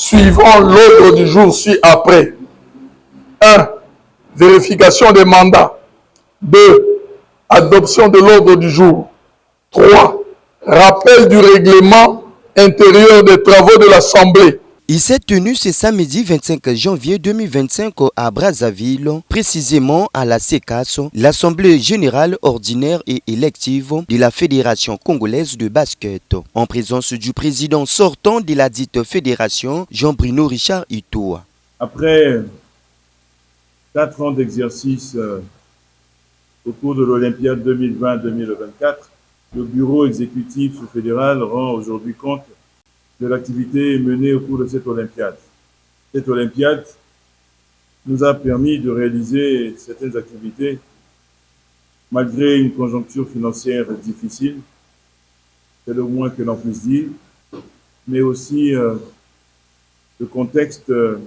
suivant l'ordre du jour ci-après. 1. Vérification des mandats. 2. Adoption de l'ordre du jour. 3. Rappel du règlement intérieur des travaux de l'Assemblée. Il s'est tenu ce samedi 25 janvier 2025 à Brazzaville, précisément à la CECAS, l'Assemblée générale ordinaire et élective de la Fédération congolaise de basket, en présence du président sortant de la dite fédération, Jean-Bruno Richard Itoa. Après 4 ans d'exercice au cours de l'Olympiade 2020-2024, le bureau exécutif fédéral rend aujourd'hui compte de l'activité menée au cours de cette Olympiade. Cette Olympiade nous a permis de réaliser certaines activités malgré une conjoncture financière difficile, c'est le moins que l'on puisse dire, mais aussi le contexte que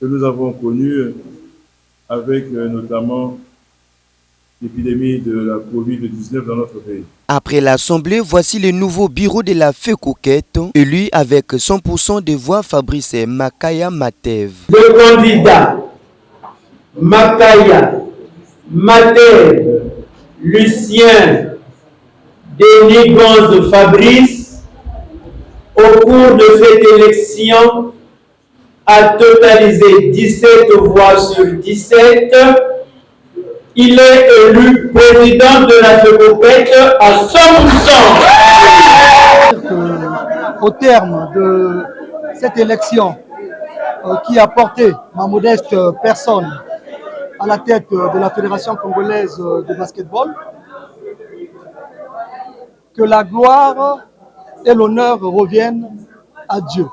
nous avons connu avec notamment l'épidémie de la COVID-19 dans notre pays. Après l'Assemblée, voici le nouveau bureau de la FECOQUET, élu avec 100% des voix Fabrice Makaya Matev. Le candidat Makaya Matev Lucien Denis Gonze Fabrice, au cours de cette élection, a totalisé 17 voix sur 17. Il est élu président de la FECOQUET à 100%. Au terme de cette élection qui a porté ma modeste personne à la tête de la Fédération congolaise de basketball, que la gloire et l'honneur reviennent à Dieu.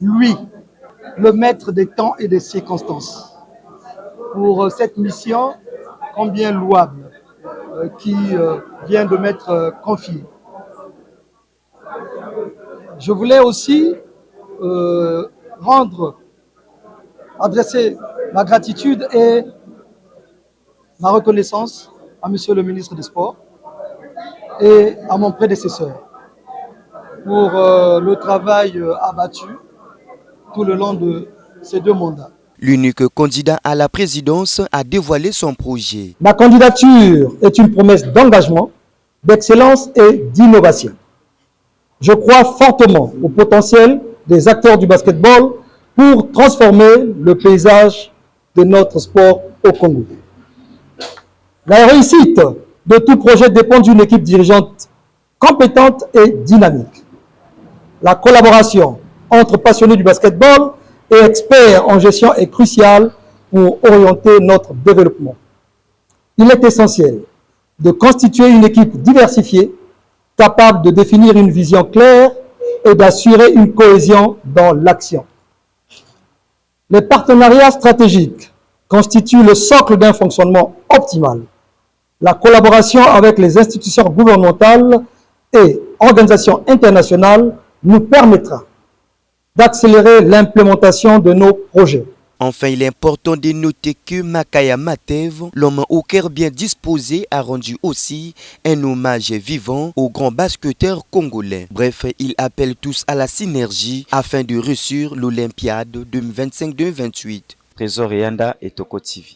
Lui, le maître des temps et des circonstances, pour cette mission combien louable qui vient de m'être confiée. Je voulais aussi adresser ma gratitude et ma reconnaissance à Monsieur le ministre des Sports et à mon prédécesseur pour le travail abattu tout le long de ces 2 mandats. L'unique candidat à la présidence a dévoilé son projet. Ma candidature est une promesse d'engagement, d'excellence et d'innovation. Je crois fortement au potentiel des acteurs du basketball pour transformer le paysage de notre sport au Congo. La réussite de tout projet dépend d'une équipe dirigeante compétente et dynamique. La collaboration entre passionnés du basketball et experts en gestion est cruciale pour orienter notre développement. Il est essentiel de constituer une équipe diversifiée, capable de définir une vision claire et d'assurer une cohésion dans l'action. Les partenariats stratégiques constituent le socle d'un fonctionnement optimal. La collaboration avec les institutions gouvernementales et organisations internationales nous permettra d'accélérer l'implémentation de nos projets. Enfin, il est important de noter que Makaya Matev, l'homme au cœur bien disposé, a rendu aussi un hommage vivant aux grands basketteurs congolais. Bref, il appelle tous à la synergie afin de réussir l'Olympiade 2025-2028. Trésor Yanda et Toko TV.